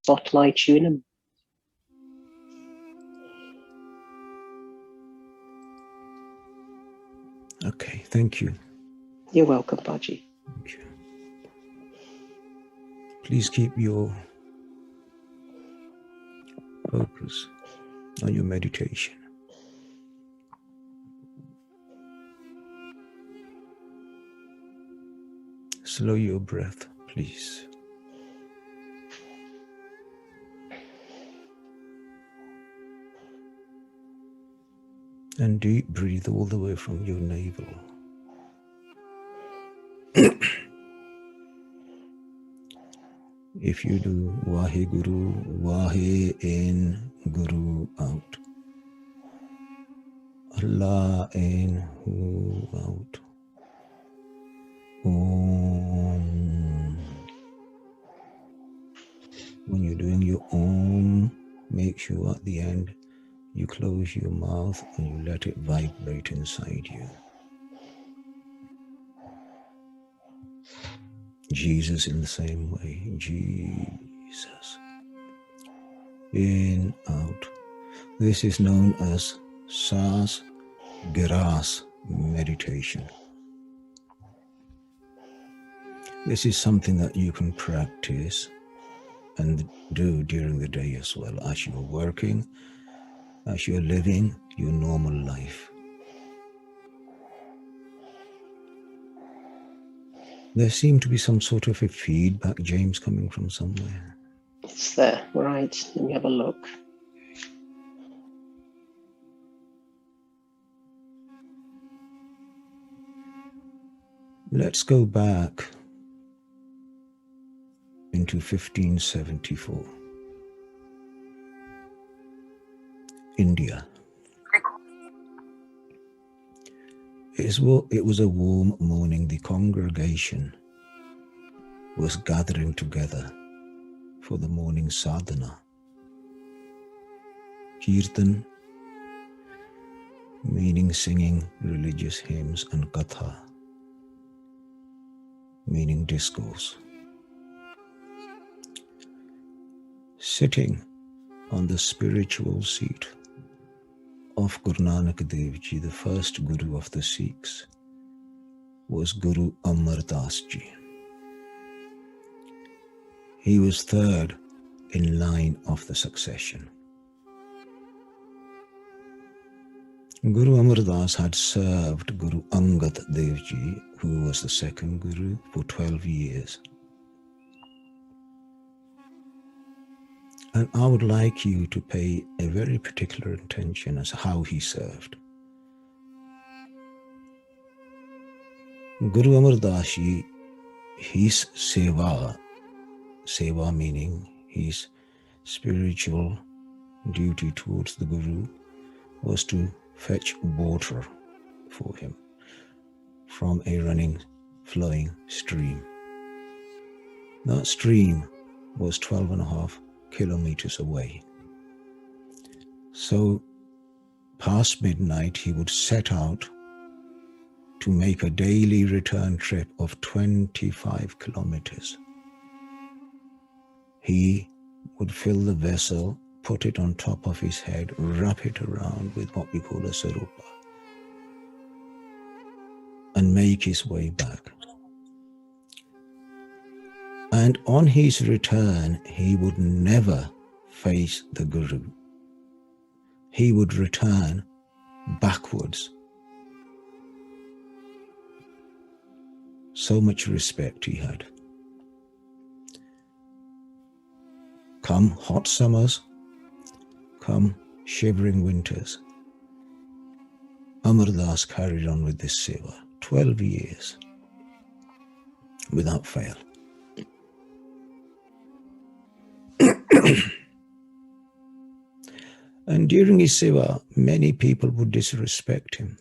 Spotlight Unum. Okay, thank you. You're welcome, Baji. Thank you. Please keep your focus on your meditation. Slow your breath, please. And deep breathe all the way from your navel. If you do Waheguru, Wahe in, Guru out. Allah in, Hu out. Om. When you're doing your Om, make sure at the end you close your mouth and you let it vibrate inside you. Jesus in the same way. Jesus. In, out. This is known as Sas Giras meditation. This is something that you can practice and do during the day as well, as you're working, as you're living your normal life. There seemed to be some sort of a feedback, James, coming from somewhere. It's there, right? Let me have a look. Let's go back into 1574. India. It was a warm morning. The congregation was gathering together for the morning sadhana. Kirtan, meaning singing religious hymns, and katha, meaning discourse. Sitting on the spiritual seat of Guru Nanak Dev Ji, the first Guru of the Sikhs, was Guru Amar Das Ji. He was third in line of the succession. Guru Amar Das had served Guru Angad Dev Ji, who was the second Guru, for 12 years. And I would like you to pay a very particular attention as to how he served. Guru Amar Das Ji, his seva meaning his spiritual duty towards the Guru, was to fetch water for him from a running, flowing stream. That stream was 12.5 kilometers away. So past midnight, he would set out to make a daily return trip of 25 kilometers. He would fill the vessel, put it on top of his head, wrap it around with what we call a sarupa, and make his way back. And on his return, he would never face the Guru. He would return backwards. So much respect he had. Come hot summers, come shivering winters, Amar Das carried on with this seva 12 years without fail. And during his seva, many people would disrespect him,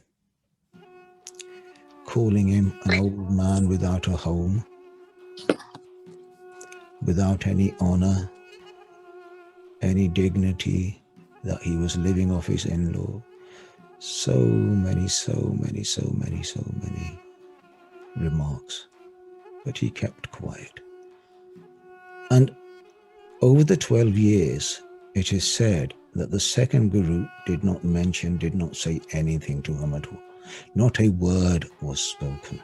calling him an old man without a home, without any honor, any dignity, that he was living off his in-law. So many remarks, but he kept quiet. And over the 12 years, it is said that the second Guru did not say anything to Amadou. Not a word was spoken.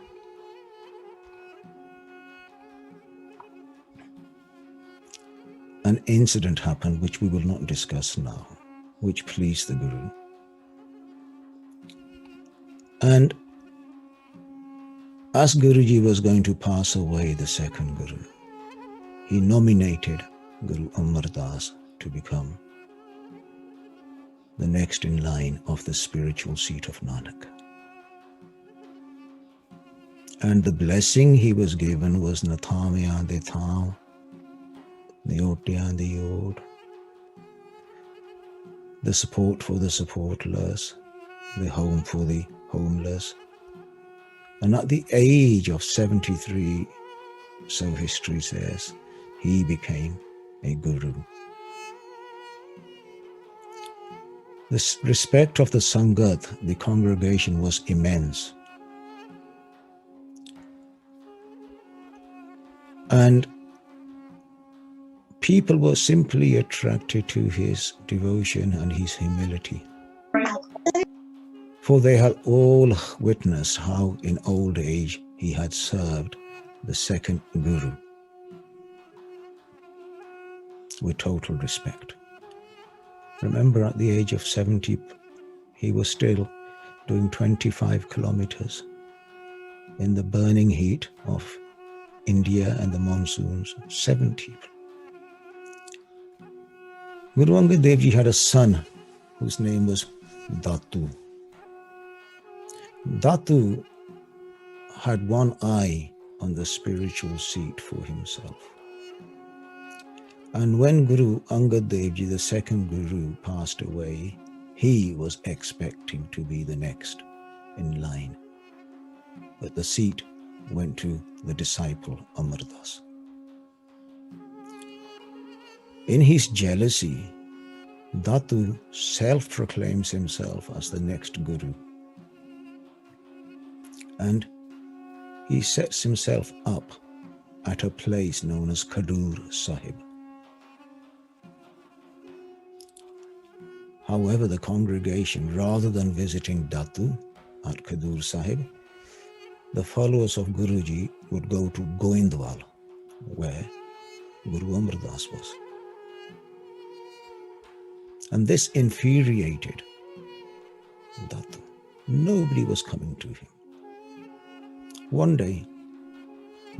An incident happened which we will not discuss now, which pleased the Guru. And as Guruji was going to pass away, the second Guru, he nominated Guru Amar Das to become the next in line of the spiritual seat of Nanak. And the blessing he was given was Nathamya de Tham, the Yotya and the Yod, the support for the supportless, the home for the homeless. And at the age of 73, so history says, he became a Guru. The respect of the Sangat, the congregation, was immense. And people were simply attracted to his devotion and his humility. For they had all witnessed how in old age he had served the second Guru with total respect. Remember, at the age of 70, he was still doing 25 kilometers in the burning heat of India and the monsoons. 70. Guru Angad Dev Ji had a son whose name was Datu. Datu had one eye on the spiritual seat for himself. And when Guru Angad Dev Ji, the second Guru, passed away, he was expecting to be the next in line. But the seat went to the disciple Amar Das. In his jealousy, Datu self-proclaims himself as the next Guru. And he sets himself up at a place known as Khadur Sahib. However, the congregation, rather than visiting Datu at Khadur Sahib, the followers of Guruji would go to Goindwal, where Guru Amar Das was. And this infuriated Datu. Nobody was coming to him. One day,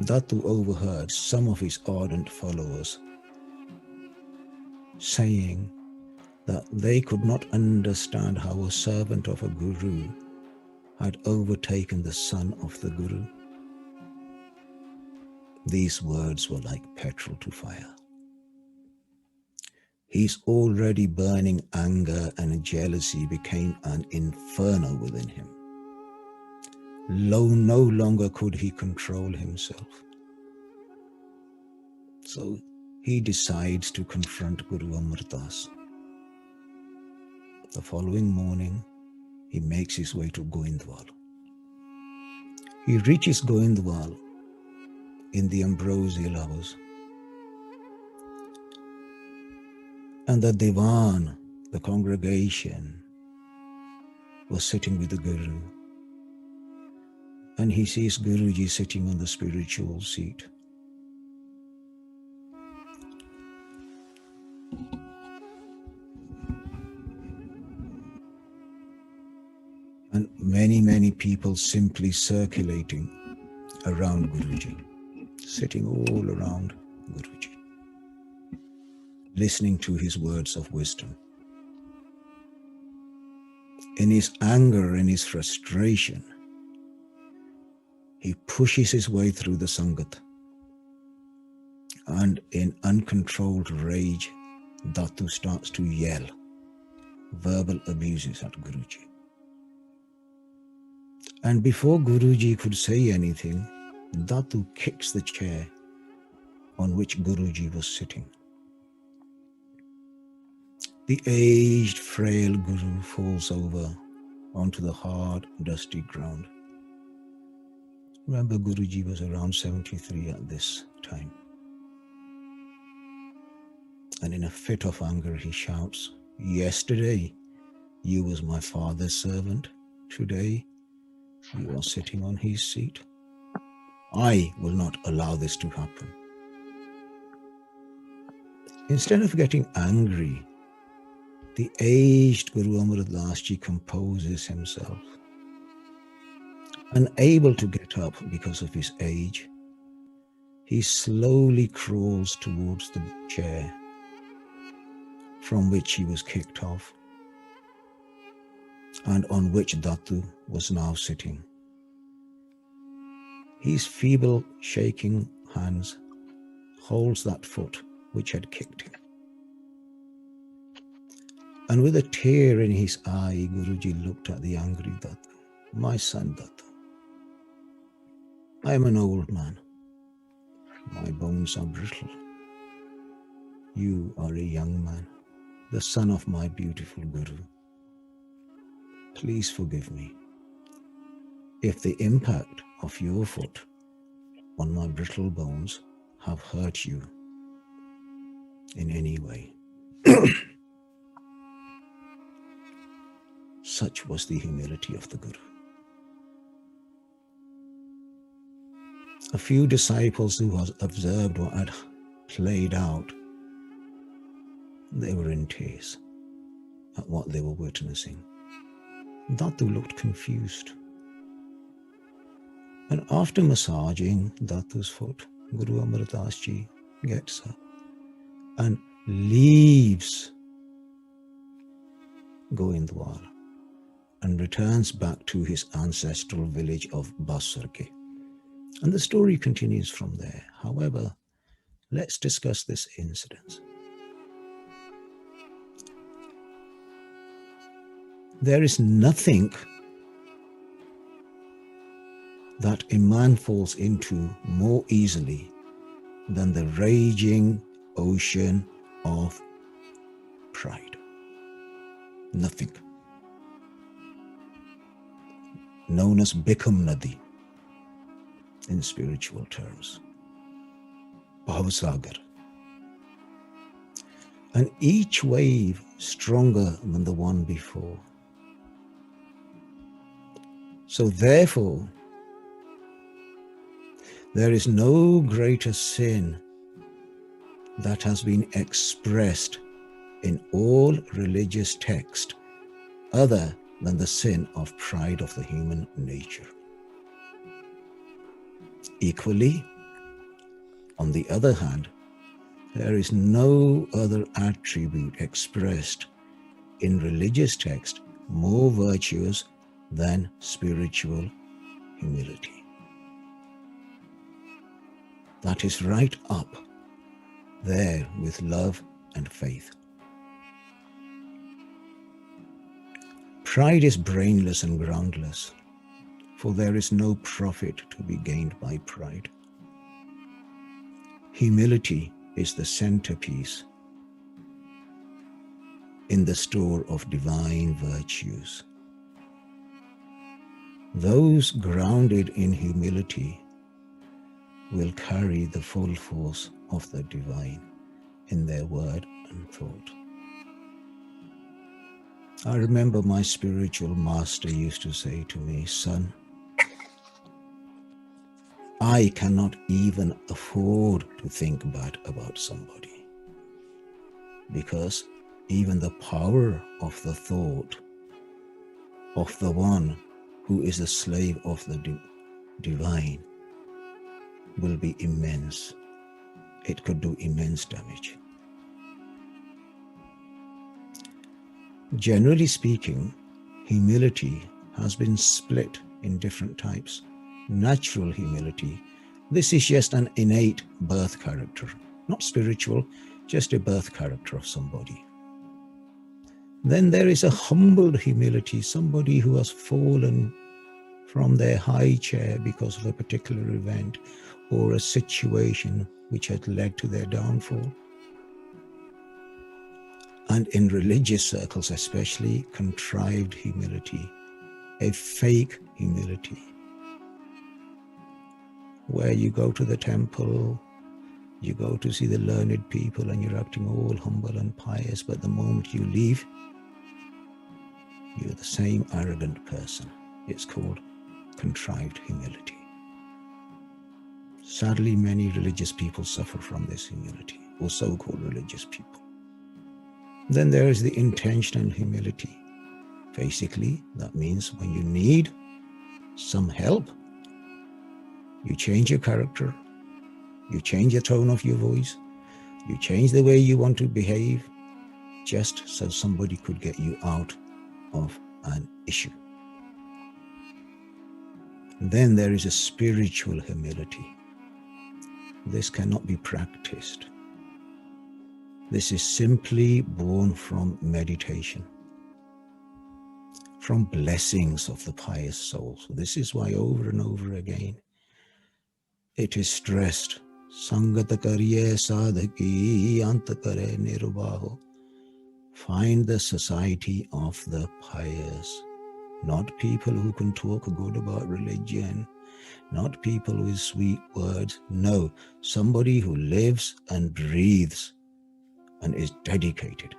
Datu overheard some of his ardent followers saying that they could not understand how a servant of a Guru had overtaken the son of the Guru. These words were like petrol to fire. His already burning anger and jealousy became an inferno within him. No longer could he control himself. So he decides to confront Guru Amar Das. The following morning, he makes his way to Goindwal. He reaches Goindwal in the ambrosial hours. And the Divan, the congregation, was sitting with the Guru. And he sees Guruji sitting on the spiritual seat. And many people simply circulating around Guruji, sitting all around Guruji, listening to his words of wisdom. In his anger, in his frustration, he pushes his way through the Sangat. And in uncontrolled rage, Datu starts to yell verbal abuses at Guruji. And before Guruji could say anything, Datu kicks the chair on which Guruji was sitting. The aged, frail Guru falls over onto the hard, dusty ground. Remember, Guruji was around 73 at this time. And in a fit of anger, he shouts, "Yesterday, you was my father's servant. Today, you are sitting on his seat. I will not allow this to happen." Instead of getting angry, the aged Guru Amar Das Ji composes himself. Unable to get up because of his age, he slowly crawls towards the chair from which he was kicked off and on which Datu was now sitting. His feeble, shaking hands holds that foot which had kicked him. And with a tear in his eye, Guruji looked at the angry Datu. "My son Datu, I am an old man. My bones are brittle. You are a young man, the son of my beautiful Guru. Please forgive me if the impact of your foot on my brittle bones have hurt you in any way." Such was the humility of the Guru. A few disciples who had observed what had played out, they were in tears at what they were witnessing. Datu looked confused. And after massaging Datu's foot, Guru Amar Das Ji gets up and leaves Goindwal and returns back to his ancestral village of Basarke. And the story continues from there. However, let's discuss this incident. There is nothing that a man falls into more easily than the raging ocean of pride. Nothing. Known as Bikram Nadi in spiritual terms. Bhavasagar. And each wave stronger than the one before. So therefore, there is no greater sin that has been expressed in all religious text other than the sin of pride of the human nature. Equally, on the other hand, there is no other attribute expressed in religious text more virtuous than spiritual humility. That is right up there with love and faith. Pride is brainless and groundless, for there is no profit to be gained by pride. Humility is the centerpiece in the store of divine virtues. Those grounded in humility will carry the full force of the divine in their word and thought. I remember my spiritual master used to say to me, "Son, I cannot even afford to think bad about somebody, because even the power of the thought of the one who is a slave of the divine will be immense. It could do immense damage." Generally speaking, humility has been split in different types. Natural humility, this is just an innate birth character, not spiritual, just a birth character of somebody. Then there is a humbled humility, somebody who has fallen from their high chair because of a particular event or a situation which had led to their downfall. and in religious circles especially, contrived humility, a fake humility, where you go to the temple, you go to see the learned people and you're acting all humble and pious, but the moment you leave, you're the same arrogant person. It's called contrived humility. Sadly, many religious people suffer from this humility, or so-called religious people. Then there is the intentional humility. Basically, that means when you need some help, you change your character, you change the tone of your voice, you change the way you want to behave, just so somebody could get you out of an issue. Then there is a spiritual humility. This cannot be practiced. This is simply born from meditation, from blessings of the pious soul. So this is why over and over again it is stressed. Sangata kariye sadhaki anta kare nirvaho. Find the society of the pious, not people who can talk good about religion, not people with sweet words. No, somebody who lives and breathes and is dedicated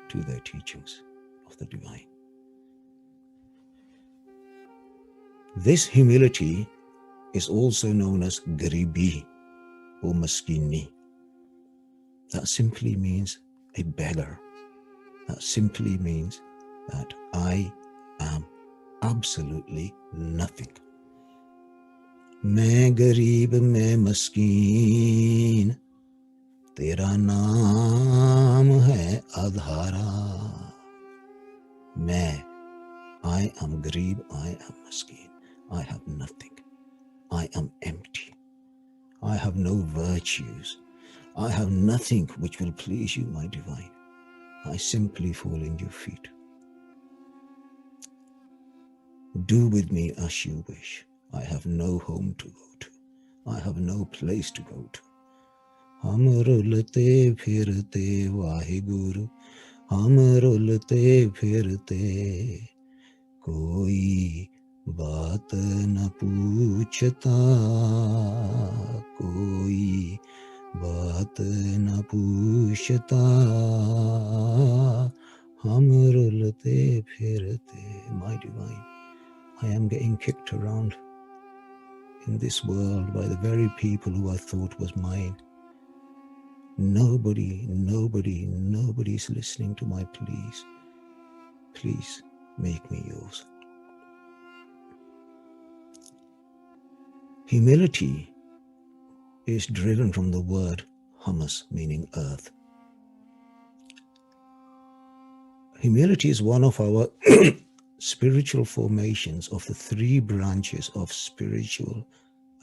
to their teachings of the divine. This humility is also known as garibi or maskini. That simply means a beggar. That simply means that I am absolutely nothing. Main garib, main maskeen, tera naam hai adhara. I am garib, I am maskeen. I have nothing. I am empty. I have no virtues. I have nothing which will please you, my divine. I simply fall in your feet. Do with me as you wish. I have no home to go to. I have no place to go to. Hum rulate phirte Vaheguru. Hum rulate phirte. Koi baat na puchta. Koi baat na puchta. Hum rulate phirte. My divine, I am getting kicked around in this world by the very people who I thought was mine. Nobody is listening to my pleas. Please make me yours. Humility is driven from the word humus, meaning earth. Humility is one of our spiritual formations of the three branches of spiritual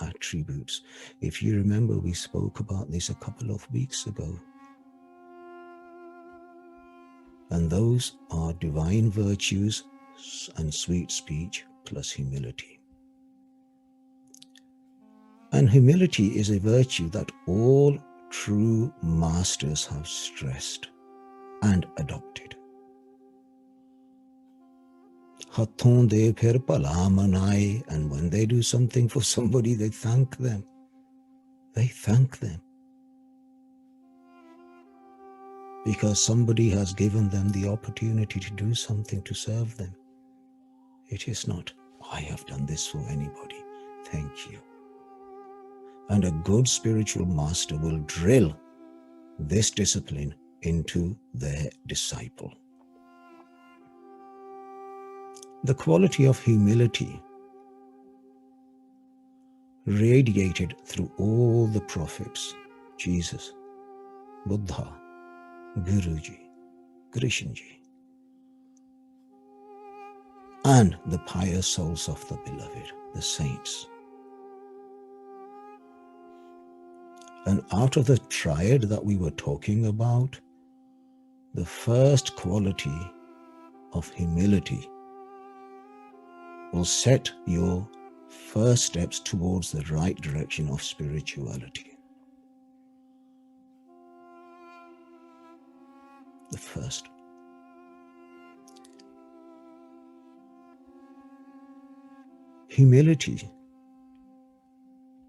attributes. If you remember, we spoke about this a couple of weeks ago. And those are divine virtues and sweet speech plus humility. And humility is a virtue that all true masters have stressed and adopted. Hathon de phir bhala manaye, and when they do something for somebody, they thank them. They thank them. Because somebody has given them the opportunity to do something to serve them. It is not, I have done this for anybody. Thank you. And a good spiritual master will drill this discipline into their disciple. The quality of humility radiated through all the prophets, Jesus, Buddha, Guruji, Krishnaji, and the pious souls of the beloved, the saints. And out of the triad that we were talking about, the first quality of humility will set your first steps towards the right direction of spirituality. The first. Humility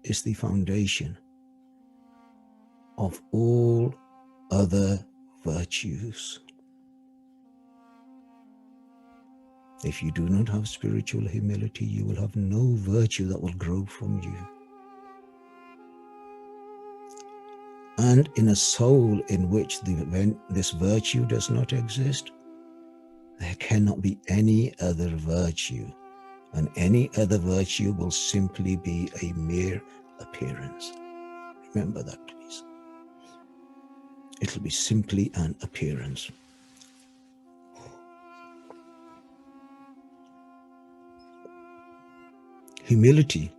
is the foundation of all other virtues. If you do not have spiritual humility, you will have no virtue that will grow from you. And in a soul in which this virtue does not exist, there cannot be any other virtue, and any other virtue will simply be a mere appearance. Remember that, please. It'll be simply an appearance. Humility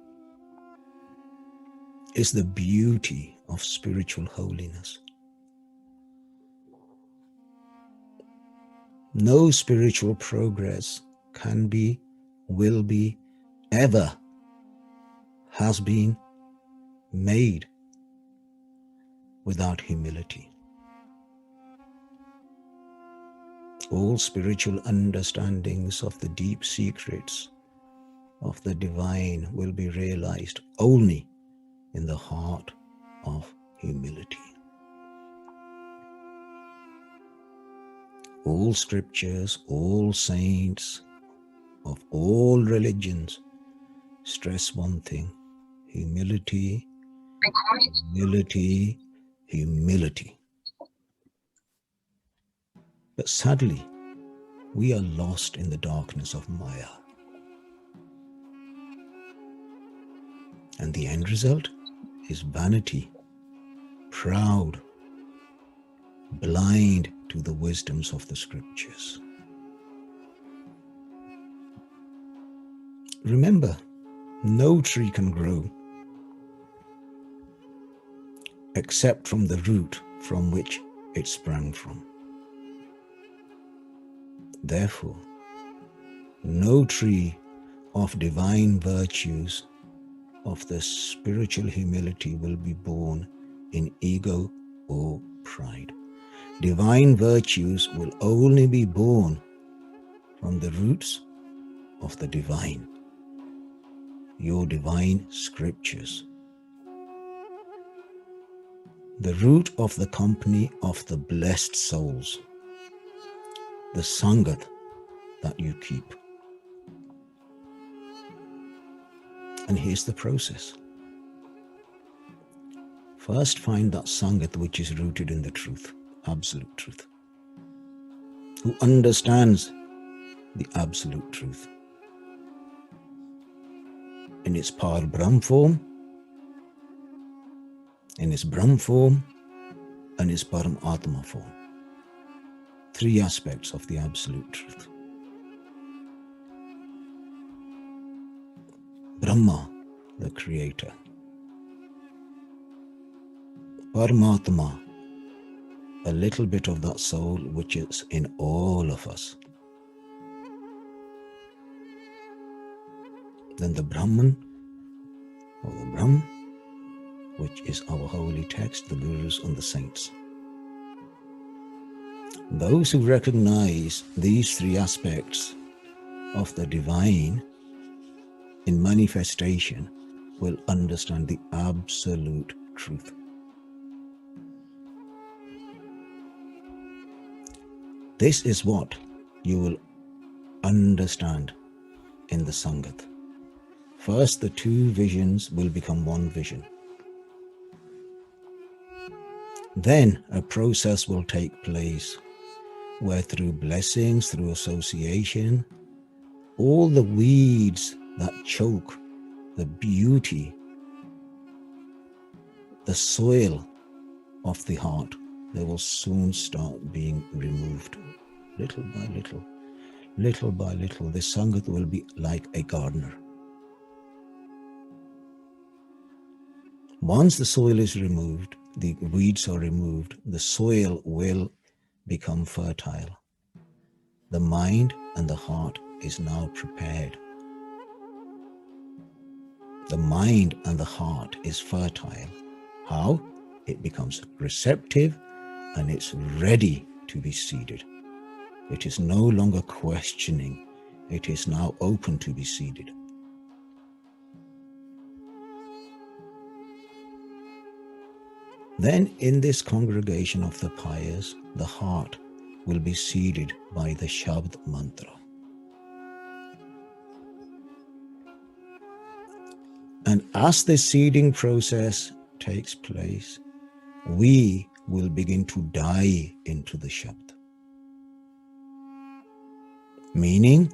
is the beauty of spiritual holiness. No spiritual progress can be, will be, ever has been made without humility. All spiritual understandings of the deep secrets of the divine will be realized only in the heart of humility. All scriptures, all saints of all religions stress one thing: humility, humility, humility. But sadly, we are lost in the darkness of Maya. And the end result is vanity, proud, blind to the wisdoms of the scriptures. Remember, no tree can grow except from the root from which it sprang from. Therefore, no tree of divine virtues of the spiritual humility will be born in ego or pride. Divine virtues will only be born from the roots of the divine, your divine scriptures. The root of the company of the blessed souls, the Sangat that you keep. And here's the process. First, find that Sangat which is rooted in the truth, absolute truth, who understands the absolute truth in its Par Brahm form, in its Brahm form, and its Paramatma form. Three aspects of the absolute truth. Brahma, the creator. Paramatma, a little bit of that soul which is in all of us. Then the Brahman, or the Brahm, which is our holy text, the Gurus and the saints. Those who recognize these three aspects of the divine in manifestation will understand the absolute truth. This is what you will understand in the Sangat. First, the two visions will become one vision. Then a process will take place where through blessings, through association, all the weeds that choke the beauty, the soil of the heart, they will soon start being removed. Little by little, little by little, the Sangat will be like a gardener. Once the soil is removed, the weeds are removed, the soil will become fertile. The mind and the heart is now prepared. The mind and the heart is fertile. How? It becomes receptive and it's ready to be seeded. It is no longer questioning. It is now open to be seeded. Then in this congregation of the pious, the heart will be seeded by the Shabd mantra. And as the seeding process takes place, we will begin to die into the Shabd. Meaning,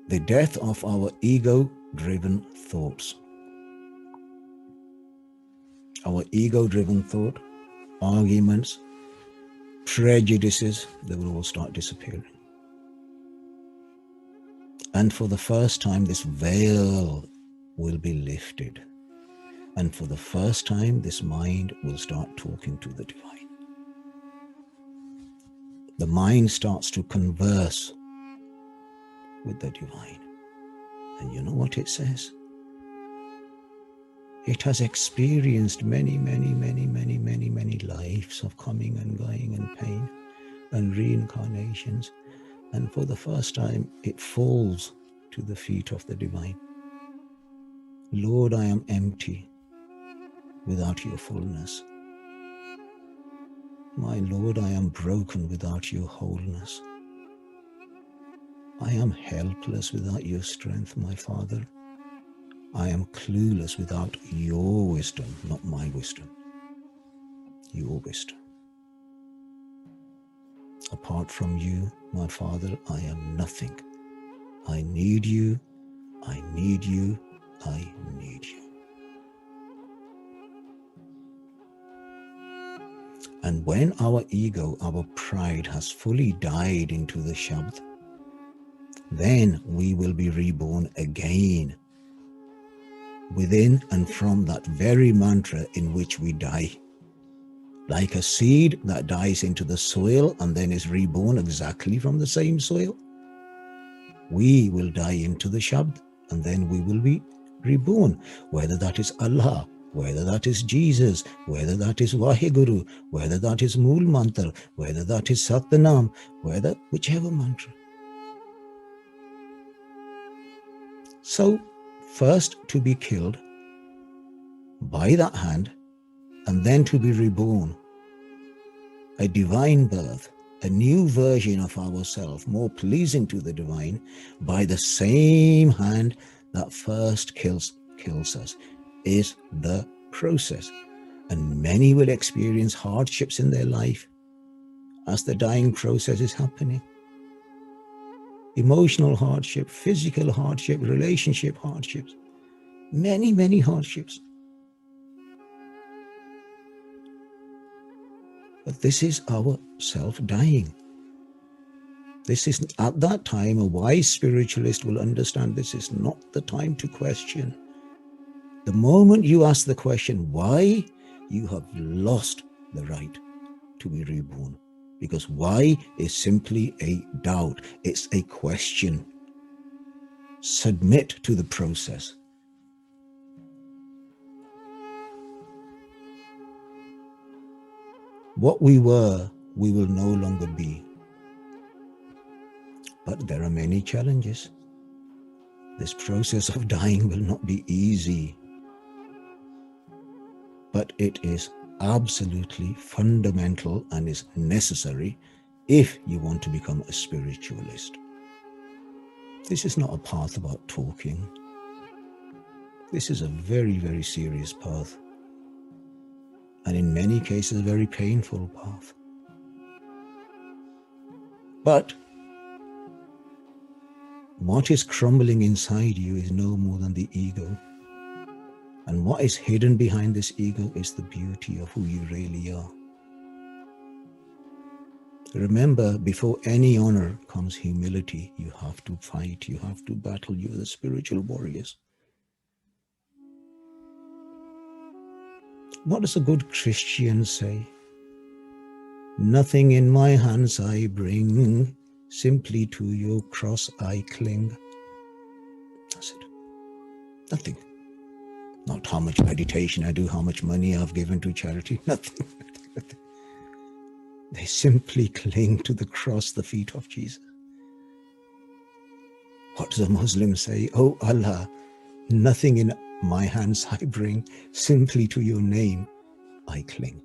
the death of our ego-driven thoughts. Our ego-driven thought, arguments, prejudices, they will all start disappearing. And for the first time, this veil will be lifted. And for the first time, this mind will start talking to the divine. The mind starts to converse with the divine. And you know what it says? It has experienced many lives of coming and going and pain and reincarnations. And for the first time, it falls to the feet of the divine. Lord, I am empty without your fullness. My Lord, I am broken without your wholeness. I am helpless without your strength, my Father. I am clueless without your wisdom, not my wisdom, your wisdom. Apart from you, my Father, I am nothing. I need you, I need you, I need you. And when our ego, our pride has fully died into the Shabd, then we will be reborn again within and from that very mantra in which we die. Like a seed that dies into the soil and then is reborn exactly from the same soil, we will die into the Shabd and then we will be reborn, whether that is Allah, whether that is Jesus, whether that is Vaheguru, whether that is Mool Mantra, whether that is Satnam, whichever mantra. So, first to be killed by that hand and then to be reborn, a divine birth, a new version of ourselves, more pleasing to the divine, by the same hand that first kills us, is the process. And many will experience hardships in their life as the dying process is happening. Emotional hardship, physical hardship, relationship hardships, many hardships. But this is our self dying. This is, at that time, a wise spiritualist will understand this is not the time to question. The moment you ask the question, why, you have lost the right to be reborn. Because why is simply a doubt. It's a question. Submit to the process. What we were, we will no longer be. But there are many challenges. This process of dying will not be easy. But it is absolutely fundamental and is necessary if you want to become a spiritualist. This is not a path about talking. This is a very serious path. And in many cases, a very painful path. But what is crumbling inside you is no more than the ego. And what is hidden behind this ego is the beauty of who you really are. Remember, before any honor comes humility. You have to fight, you have to battle. You're the spiritual warriors. What does a good Christian say? Nothing in my hands I bring, simply to your cross I cling. That's it. Nothing. Not how much meditation I do, how much money I've given to charity. Nothing. They simply cling to the cross, the feet of Jesus. What does a Muslim say? Oh Allah, nothing in my hands I bring, simply to your name I cling.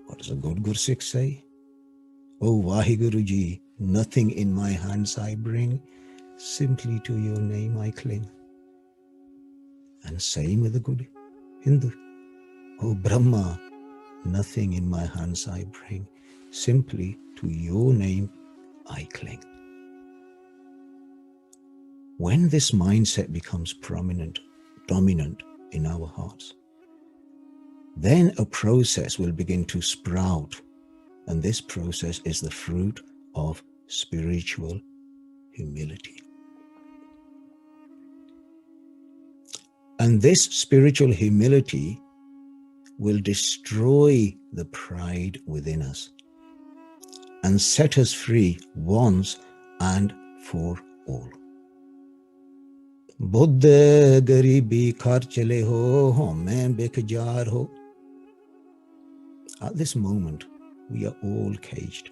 What does a good Gursikh say? Oh Vaheguru Ji, nothing in my hands I bring, simply to your name I cling. And same with the good Hindu. Oh Brahma, nothing in my hands I bring, simply to your name I cling. When this mindset becomes prominent, dominant in our hearts, then a process will begin to sprout, and this process is the fruit of spiritual humility. And this spiritual humility will destroy the pride within us and set us free once and for all. Buddha garibi kar chale ho, main bekjar ho. At this moment, we are all caged,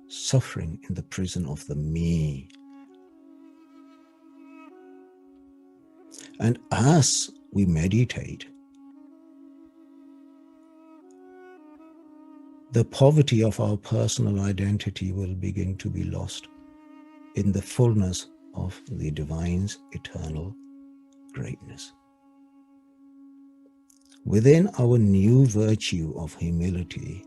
suffering in the prison of the me. And as we meditate, the poverty of our personal identity will begin to be lost in the fullness of the divine's eternal greatness. Within our new virtue of humility,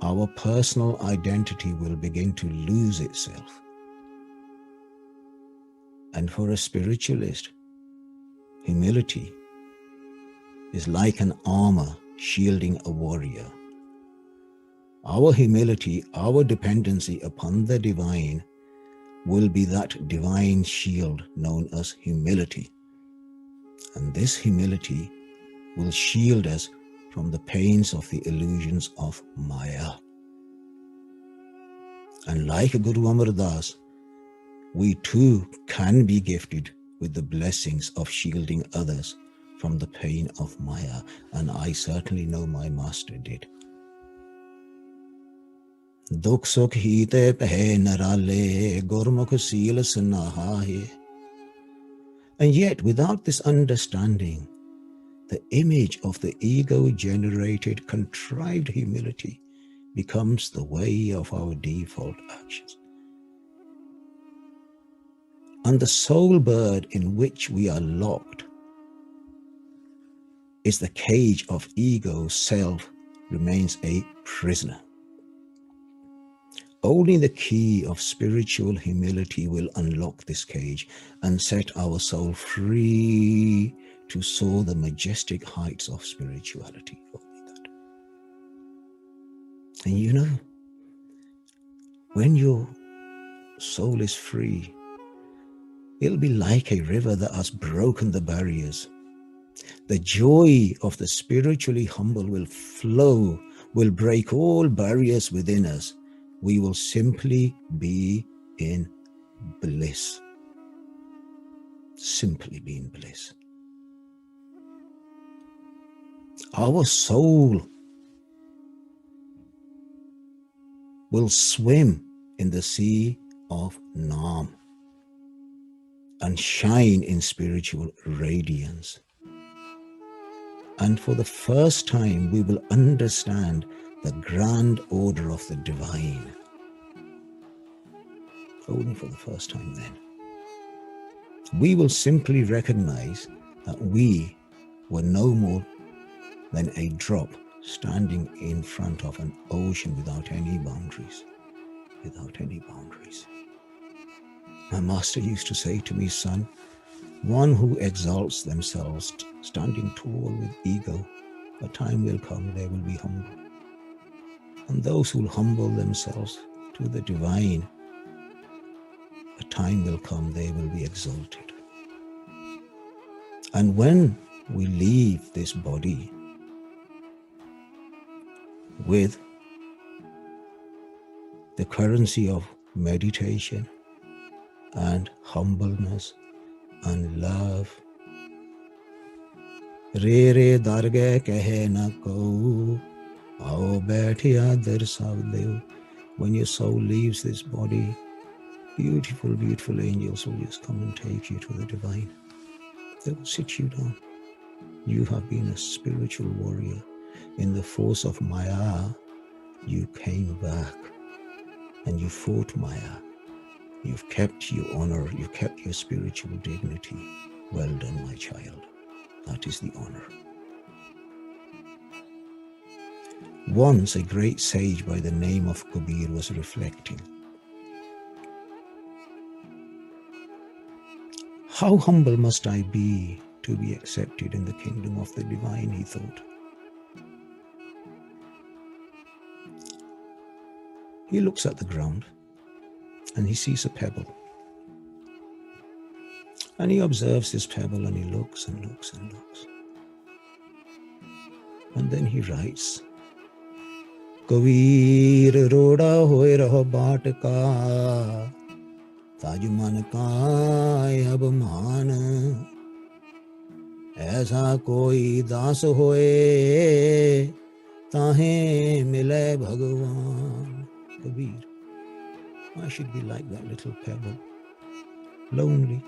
our personal identity will begin to lose itself. And for a spiritualist, humility is like an armor shielding a warrior. Our humility, our dependency upon the divine will be that divine shield known as humility. And this humility will shield us from the pains of the illusions of Maya. And like Guru Amar Das, we too can be gifted with the blessings of shielding others from the pain of Maya. And I certainly know my master did. Dukh sukh hite pehe narale, gurmukh seal sanahe. And yet, without this understanding, the image of the ego-generated, contrived humility becomes the way of our default actions. And the soul bird in which we are locked is the cage of ego, self, remains a prisoner. Only the key of spiritual humility will unlock this cage and set our soul free to soar the majestic heights of spirituality. Only that. And you know, when your soul is free, it'll be like a river that has broken the barriers. The joy of the spiritually humble will flow, will break all barriers within us. We will simply be in bliss. Simply be in bliss. Our soul will swim in the sea of Nam and shine in spiritual radiance. And for the first time, we will understand the grand order of the divine. Only for the first time then. We will simply recognize that we were no more than a drop standing in front of an ocean without any boundaries. Without any boundaries. My master used to say to me, son, one who exalts themselves, standing tall with ego, a time will come they will be humble. And those who humble themselves to the divine, a time will come they will be exalted. And when we leave this body with the currency of meditation and humbleness and love, Re re darge kahe na ko, Aao baithiya dar savdeo. When your soul leaves this body, beautiful, beautiful angels will just come and take you to the divine. They will sit you down. You have been a spiritual warrior. In the force of Maya, you came back and you fought Maya. You've kept your honor, you kept your spiritual dignity. Well done, my child. That is the honor. Once a great sage by the name of Kabir was reflecting. How humble must I be to be accepted in the kingdom of the divine, he thought. He looks at the ground and he sees a pebble. And he observes this pebble and he looks and looks and looks. And then he writes, Kabir roda hoye raho baat ka, taj man ka abman, aisa koi das hoye, tahe mile Bhagwan. Kabir, I should be like that little pebble, lonely,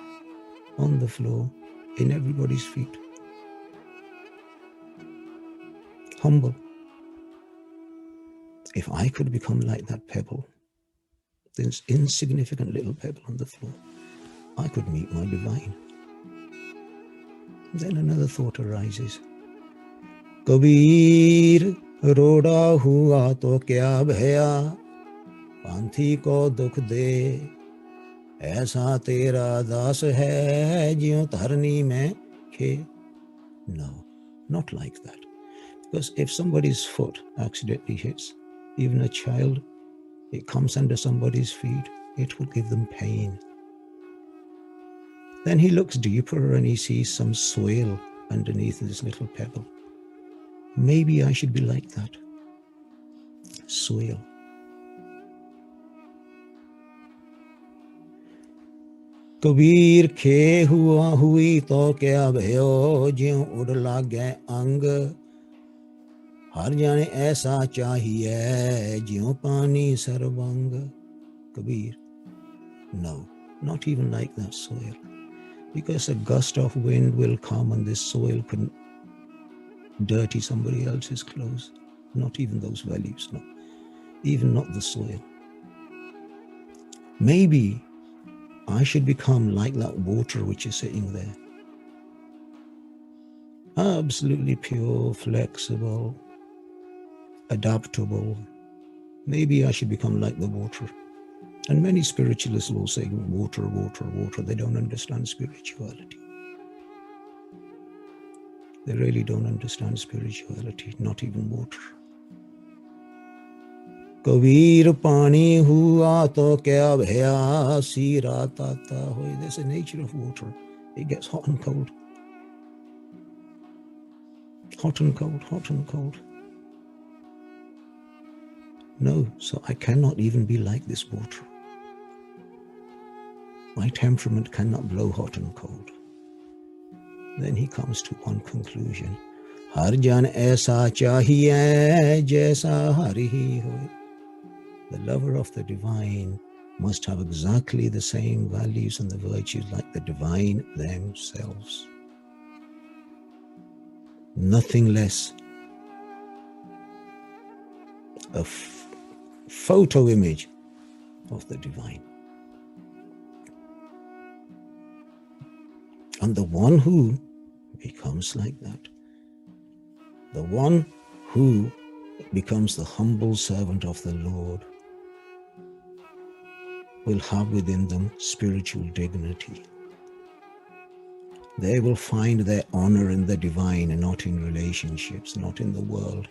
on the floor, in everybody's feet. Humble. If I could become like that pebble, this insignificant little pebble on the floor, I could meet my divine. Then another thought arises. Kabir roda hua to kya bhaya, panthi ko dukh de, aisa tera das hai jiyo dharni mein khe. No, not like that. Because if somebody's foot accidentally hits, even a child, it comes under somebody's feet, it will give them pain. Then he looks deeper and he sees some soil underneath this little pebble. Maybe I should be like that. Soil. Kabir khe hua hui to kya bhayo, jiyo ud lage ang, har jane aisa chahiye, jiyo pani sarvang. Kabir, no, not even like that soil. Because a gust of wind will come and this soil can dirty somebody else's clothes. Not even those values, no. Even not the soil. Maybe I should become like that water which is sitting there. Absolutely pure, flexible, adaptable. Maybe I should become like the water. And many spiritualists will say, water, water, water. They don't understand spirituality. They really don't understand spirituality, not even water. Kabir pani hua to kya bhaya, sira tata hoy. There's a nature of water. It gets hot and cold. Hot and cold, hot and cold. No, so I cannot even be like this water. My temperament cannot blow hot and cold. Then he comes to one conclusion. Har jan aisa chahiye, jaisa hari hoy. The lover of the divine must have exactly the same values and the virtues like the divine themselves. Nothing less. A photo image of the divine. And the one who becomes like that, the one who becomes the humble servant of the Lord, will have within them spiritual dignity. They will find their honor in the divine and not in relationships, not in the world,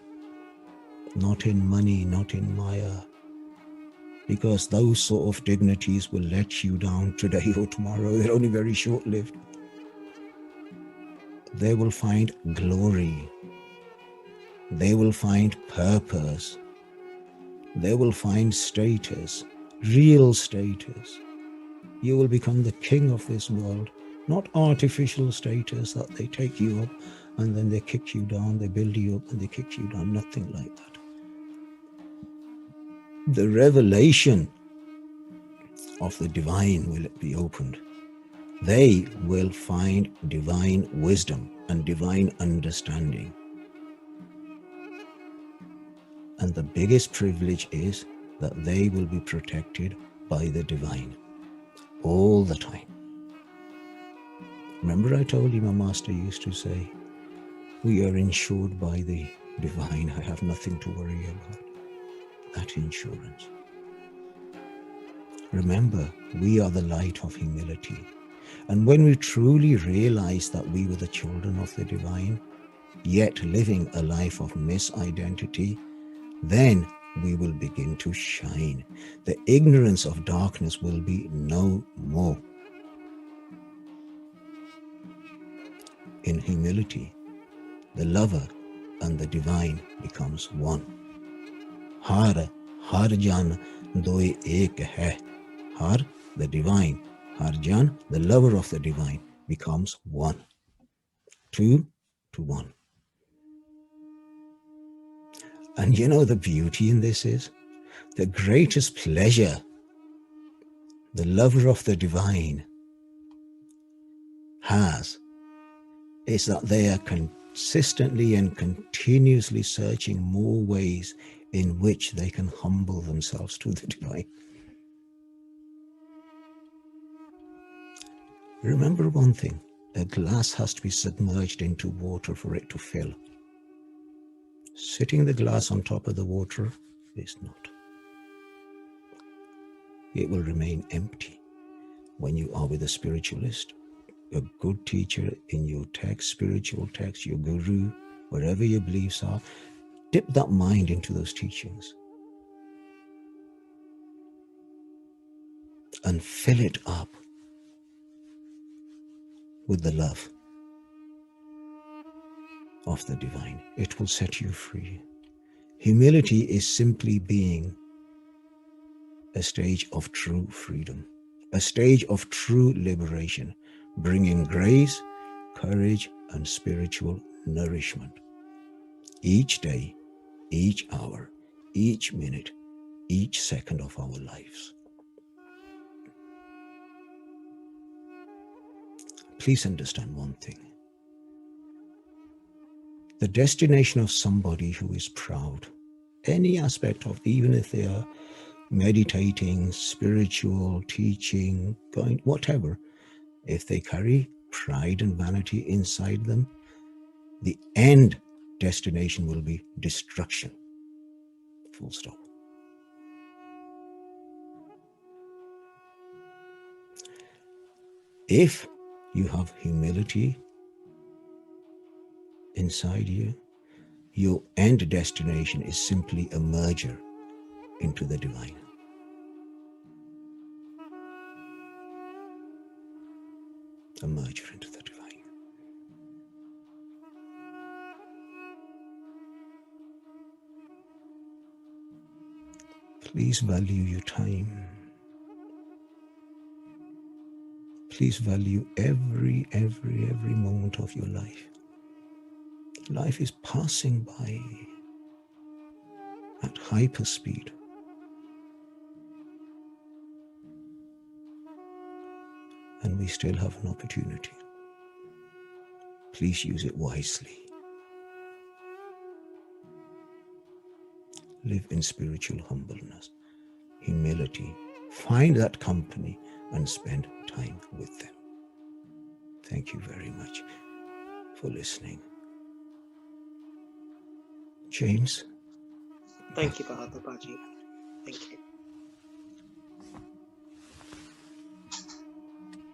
not in money, not in Maya. Because those sort of dignities will let you down today or tomorrow. They're only very short-lived. They will find glory. They will find purpose. They will find status, real status. You will become the king of this world, not artificial status that they take you up and then they kick you down, they build you up and they kick you down, nothing like that. the revelation of the divine will be opened. They will find divine wisdom and divine understanding. And the biggest privilege is that they will be protected by the divine all the time. Remember I told you my master used to say, we are insured by the divine. I have nothing to worry about. That insurance. Remember, we are the light of humility. And when we truly realize that we were the children of the divine, yet living a life of misidentity, then we will begin to shine. The ignorance of darkness will be no more. In humility, the lover and the divine becomes one. Har Jan doi ek hai. Har, the divine. Har Jan, the lover of the divine, becomes one. 2 to 1. And you know the beauty in this is, the greatest pleasure the lover of the divine has is that they are consistently and continuously searching more ways in which they can humble themselves to the divine. Remember one thing, a glass has to be submerged into water for it to fill. Sitting the glass on top of the water is not. It will remain empty. When you are with a spiritualist, a good teacher in your text, spiritual text, your guru, wherever your beliefs are, dip that mind into those teachings and fill it up with the love of the divine. It will set you free. Humility is simply being a stage of true freedom, a stage of true liberation, bringing grace, courage, and spiritual nourishment. Each day, each hour, each minute, each second of our lives. Please understand one thing. The destination of somebody who is proud, any aspect of, even if they are meditating, spiritual, teaching, going, whatever, if they carry pride and vanity inside them, the end destination will be destruction. Full stop. If you have humility inside you, your end destination is simply a merger into the divine. A merger into the divine. Please value your time. Please value every moment of your life. Life is passing by at hyper speed. And we still have an opportunity. Please use it wisely. Live in spiritual humbleness, humility. Find that company and spend time with them. Thank you very much for listening. James? Thank you, Bahadur Baji. Thank you.